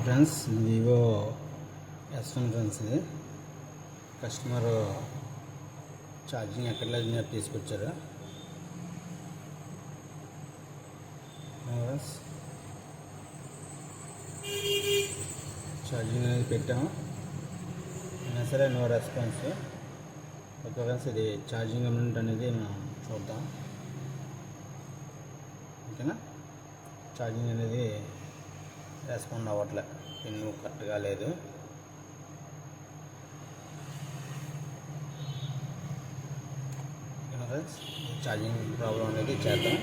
Friends Vivo S1 friends ఇది customer charging ఎక్కడ లేదు తీసుకొచ్చారు ఫ్రెండ్స్. ఛార్జింగ్ అనేది పెట్టాము అయినా సరే నో రెస్పాన్స్. ఓకే ఫ్రెండ్స్, ఇది ఛార్జింగ్ అమౌంట్ అనేది మనం చూద్దాం. ఓకేనా, ఛార్జింగ్ అనేది రెస్పాండ్ అవ్వట్లే, పిన్ కరెక్ట్గా లేదు. ఓకేనా ఫ్రెండ్స్, ఛార్జింగ్ ప్రాబ్లం అనేది చేద్దాం.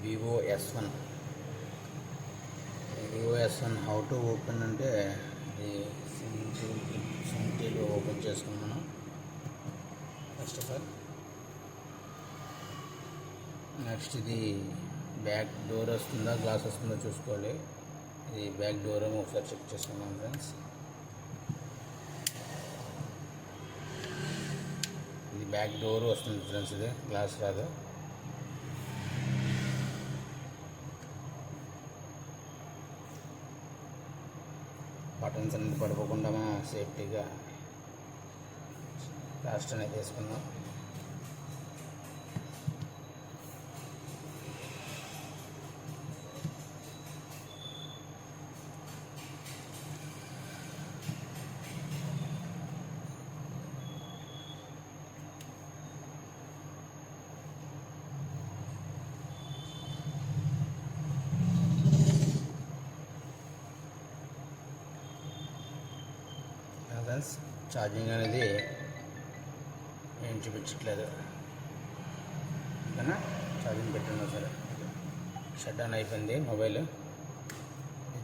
Vivo S1 how to open అంటే ఇది సింపుల్ ఓపెన్ చేసుకున్నాను. ఫస్ట్ ఆఫ్ ఆల్ నెక్స్ట్ ఇది బ్యాక్ డోర్ వస్తుందా గ్లాస్ వస్తుందో చూసుకోవాలి. ఇది బ్యాక్ డోర్ ఏమో ఒకసారి చెక్ చేసుకున్నాం ఫ్రెండ్స్. ఇది బ్యాక్ డోర్ వస్తుంది ఫ్రెండ్స్, ఇది గ్లాస్ రాదు. బటన్స్ అనేది పడిపోకుండా మనం సేఫ్టీగా ప్లాస్టర్ అనేది వేసుకుందాం. ఫ్రెండ్స్, ఛార్జింగ్ అనేది ఏం చూపించట్లేదు. ఓకేనా, ఛార్జింగ్ పెట్టినా సరే షట్ డౌన్ అయిపోయింది మొబైల్.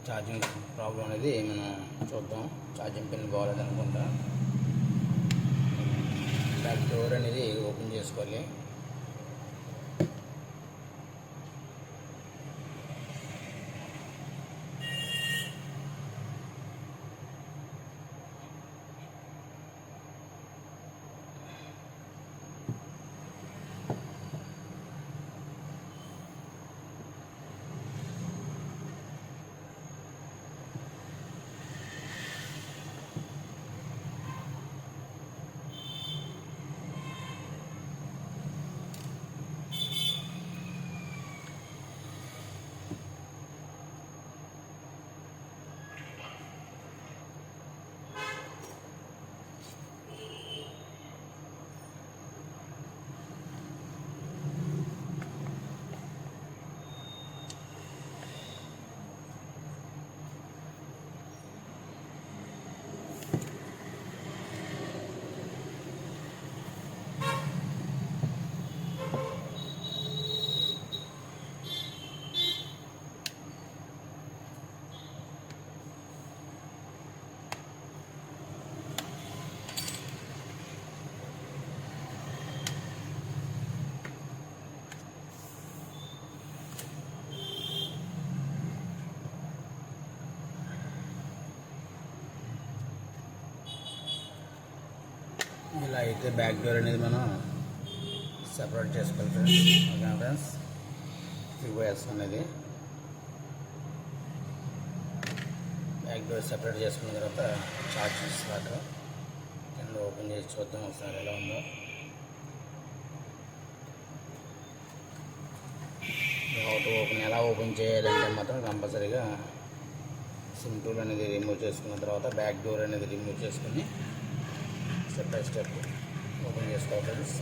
ఛార్జింగ్ ప్రాబ్లం అనేది మనం చూద్దాం. ఛార్జింగ్ పిన్ బాగాలేదు అనుకుంటా. బ్యాక్ డోర్ అనేది ఓపెన్ చేసుకోవాలి. ఇలా అయితే బ్యాక్ డోర్ అనేది మనం సెపరేట్ చేసుకోవాలి friends. Okay friends, Vivo S1 అనేది బ్యాక్ డోర్ సెపరేట్ చేసుకున్న తర్వాత ఛార్జింగ్ స్లాట్ కింద ఓపెన్ చేసి చూద్దాం ఒకసారి ఎలా ఉందో. ఎలా ఓపెన్ చేయాలంటే మాత్రం కంపల్సరీగా సిమ్ టూల్ అనేది రిమూవ్ చేసుకున్న తర్వాత బ్యాక్ డోర్ అనేది రిమూవ్ చేసుకుని స్టెప్ బై స్టెప్ ఓపెన్ చేసుకోవాలి ఫ్రెండ్స్.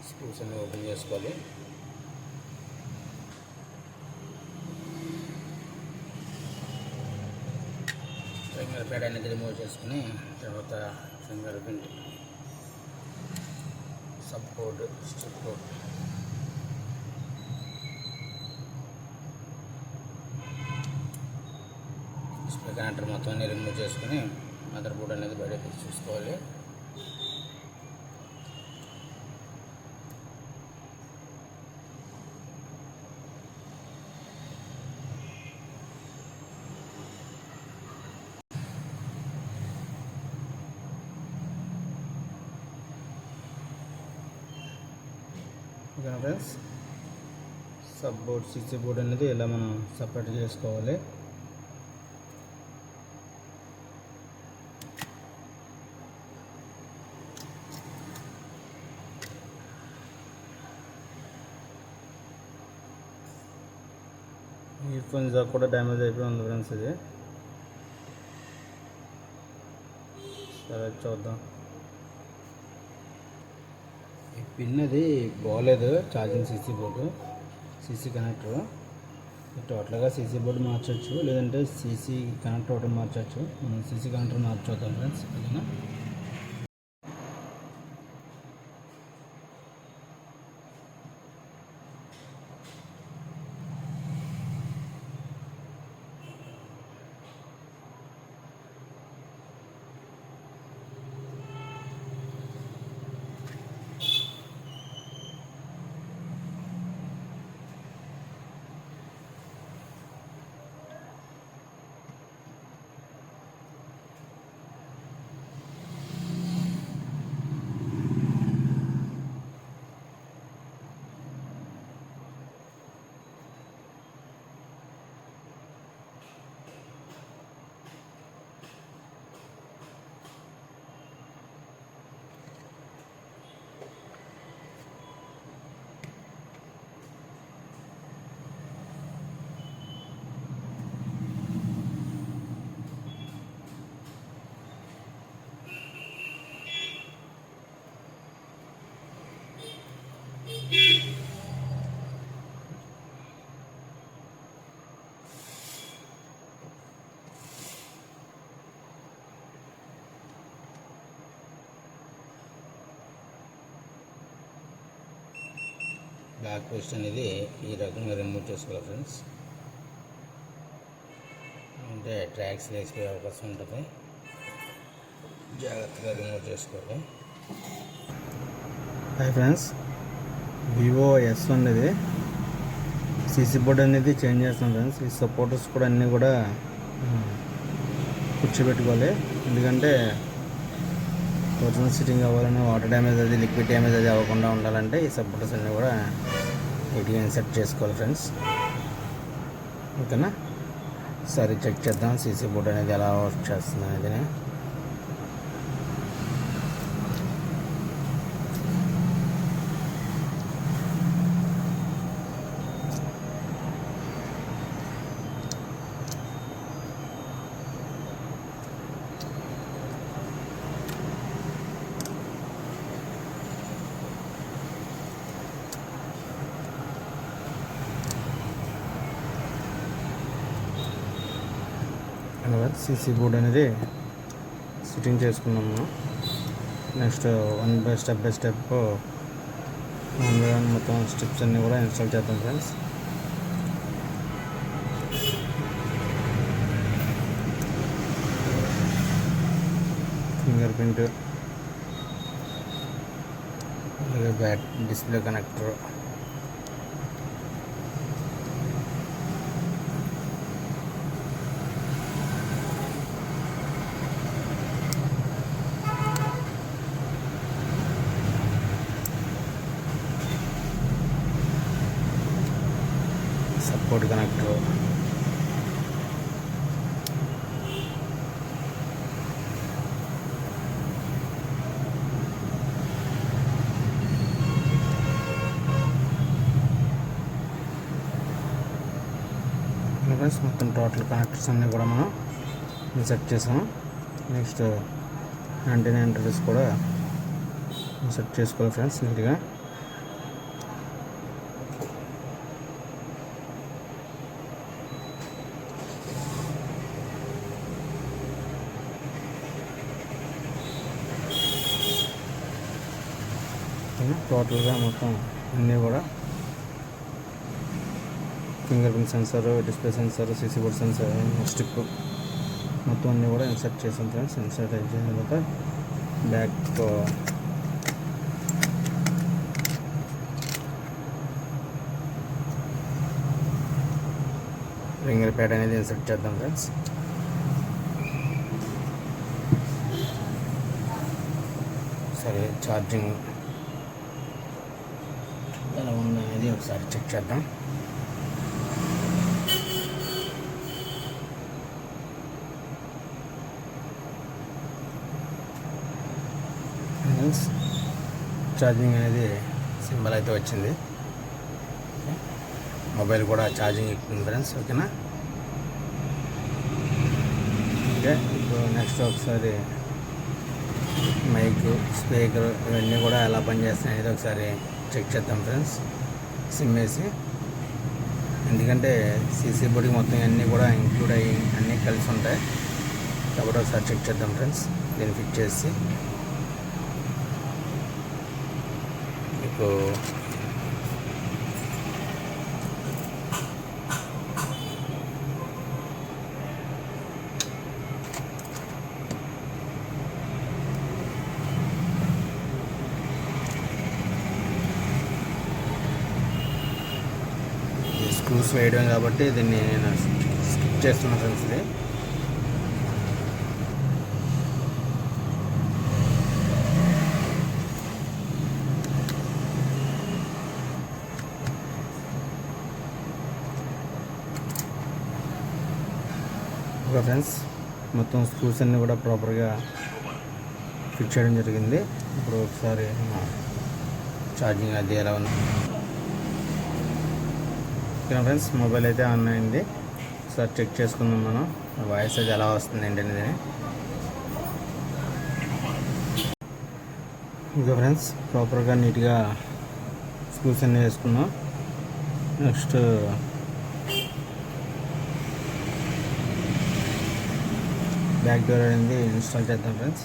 స్క్రూస్ అన్ని ఓపెన్ చేసుకోవాలి. ఫింగర్ ప్యాడ్ అనేది రిమూవ్ చేసుకుని తర్వాత finger print sub code strip code display connector మొత్తం అన్ని రిమూవ్ చేసుకుని మదర్ బోర్డ్ అనేది బయట తీసి చూసుకోవాలి. ఓకేనా friends, sub board CC board అనేది ఇలా మనం సపరేట్ చేసుకోవాలి. ఇయర్ ఫోన్స్ కూడా డ్యామేజ్ అయిపోయి ఉంది ఫ్రెండ్స్. ఇది సరే చూద్దాం. ఈ పిన్ అది బాగోలేదు, charging CC board, CC connector. టోటల్గా సీసీ బోర్డు మార్చవచ్చు, లేదంటే సీసీ కనెక్టర్ ఒకటి మార్చవచ్చు. మనం సీసీ కనెక్టర్ మార్చొద్దాం ఫ్రెండ్స్. ఓకేనా, బ్లాక్ పోస్ట్ అనేది ఈ రకంగా రిమూవ్ చేసుకోవాలి ఫ్రెండ్స్. అంటే ట్రాక్స్ వేసిపోయే అవకాశం ఉంటుంది, జాగ్రత్తగా రిమూవ్ చేసుకోవాలి. హాయ్ ఫ్రెండ్స్, వివో S1 ఇది సీసీ బోర్డ్ అనేది చేంజ్ చేస్తాం ఫ్రెండ్స్. ఈ సపోర్టర్స్ కూడా అన్నీ కూడా కూర్చోబెట్టుకోవాలి, ఎందుకంటే ఒరిజినల్ సిట్టింగ్ అవ్వాలని, వాటర్ డ్యామేజ్ అది, లిక్విడ్ డ్యామేజ్ అది అవ్వకుండా ఉండాలంటే ఈ సపోర్టర్స్ అన్నీ కూడా నీట్గా ఇన్సర్ట్ చేసుకోవాలి ఫ్రెండ్స్. ఓకేనా, సరే చెక్ చేద్దాం సీసీ బోర్డ్ అనేది ఎలా వర్క్ చేస్తుంది అనేది. సీసీ బోర్డ్ అనేది సిట్టింగ్ చేసుకున్నాము. నెక్స్ట్ స్టెప్ బై స్టెప్ మొత్తం స్టెప్స్ అన్నీ కూడా ఇన్స్టాల్ చేద్దాం ఫ్రెండ్స్. ఫింగర్ ప్రింట్, అలాగే bat display connector, support connector, friends. మొత్తం టోటల్ కనెక్టర్స్ అన్నీ కూడా మనం ఇన్సర్ట్ చేసాము. నెక్స్ట్ యాంటీనా ఇంటర్ఫేస్ కూడా ఇన్సర్ట్ చేసుకోవాలి ఫ్రెండ్స్ నీట్గా. టోటల్గా మొత్తం అన్నీ కూడా finger print sensor, display sensor, CC board sensor, stick మొత్తం అన్నీ కూడా ఇన్సర్ట్ చేసాం ఫ్రెండ్స్. ఇన్సర్ట్ అయిన తర్వాత బ్యాక్ రింగర్ ప్యాడ్ అనేది ఇన్సర్ట్ చేద్దాం ఫ్రెండ్స్. సరే ఛార్జింగ్ ఎలా అనేది ఒకసారి చెక్ చేద్దాం. ఛార్జింగ్ అనేది సింబల్ అయితే వచ్చింది. మొబైల్ కూడా ఛార్జింగ్ ఎక్కుతుంది ఫ్రెండ్స్. ఓకేనా. ఓకే, ఇప్పుడు నెక్స్ట్ ఒకసారి మైక్, స్పీకర్ ఇవన్నీ కూడా ఎలా పనిచేస్తాయి అనేది ఒకసారి చెక్ చేద్దాం ఫ్రెండ్స్ సిమ్ వేసి. ఎందుకంటే సీసీ బోర్డుకి మొత్తం అన్నీ కూడా ఇంక్లూడ్ అయ్యి అన్నీ కలిసి ఉంటాయి కాబట్టి ఒకసారి చెక్ చేద్దాం ఫ్రెండ్స్. దీన్ని ఫిట్ చేసి మీకు స్క్రూస్ వేయడం కాబట్టి దీన్ని నేను స్కిప్ చేస్తున్నాను ఫ్రెండ్స్. ఇది ఓకే ఫ్రెండ్స్, మొత్తం స్క్రూస్ అన్నీ కూడా ప్రాపర్గా ఫిట్ చేయడం జరిగింది. ఇప్పుడు ఒకసారి ఛార్జింగ్ అది ఎలా ఉంది. ఓకే ఫ్రెండ్స్, మొబైల్ అయితే ఆన్ అయింది. ఒకసారి చెక్ చేసుకుందాం మనం వాయిస్ అది ఎలా వస్తుంది ఏంటనేది. ఓకే ఫ్రెండ్స్, ప్రాపర్గా నీట్గా స్క్రూస్ అన్నీ వేసుకున్నాం. నెక్స్ట్ బ్యాక్ డోర్ అనేది ఇన్స్టాల్ చేద్దాం ఫ్రెండ్స్.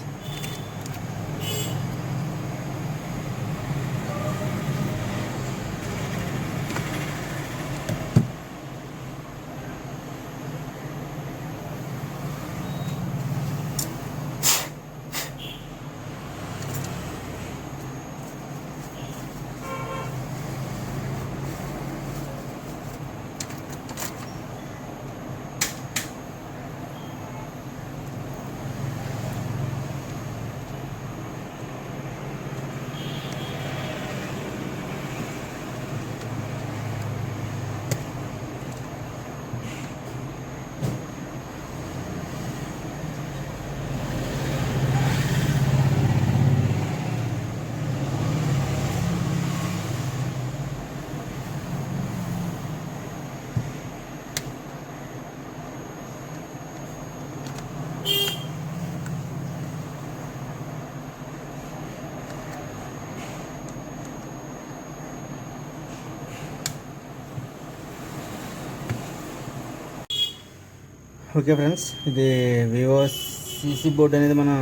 ఓకే ఫ్రెండ్స్, ఇది వివో సీసీ బోర్డ్ అనేది మనం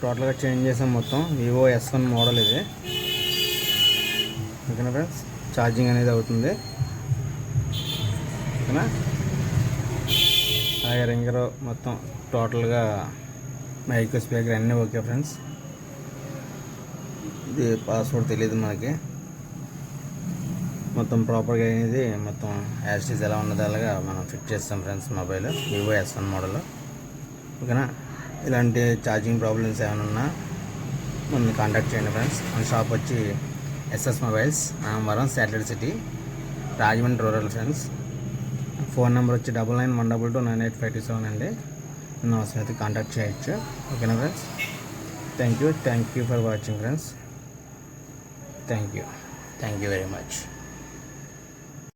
టోటల్గా చేంజ్ చేసాం. మొత్తం వివో S1 మోడల్ ఇది. ఓకేనా ఫ్రెండ్స్, ఛార్జింగ్ అనేది అవుతుంది. ఓకేనా, అలాగే రింగర్ మొత్తం టోటల్గా మైక్, స్పీకర్ అన్నీ ఓకే ఫ్రెండ్స్. ఇది పాస్వర్డ్ తెలియదు మనకి. మొత్తం ప్రాపర్గా అనేది మొత్తం యాస్టీస్ ఎలా ఉన్నదో అలాగా మనం ఫిట్ చేస్తాం friends. Mobile Vivo S1 model. ఓకేనా, ఇలాంటి ఛార్జింగ్ ప్రాబ్లమ్స్ ఏమైనా ఉన్నా మనం కాంటాక్ట్ చేయండి ఫ్రెండ్స్. మన షాప్ వచ్చి SS mobiles, Namavaram, satellite city, Rajahmundry rural friends. Phone number వచ్చి 9912298527 అండి. నన్ను అవసరం అయితే కాంటాక్ట్ చేయొచ్చు. ఓకేనా friends, thank you for watching friends. Thank you very much.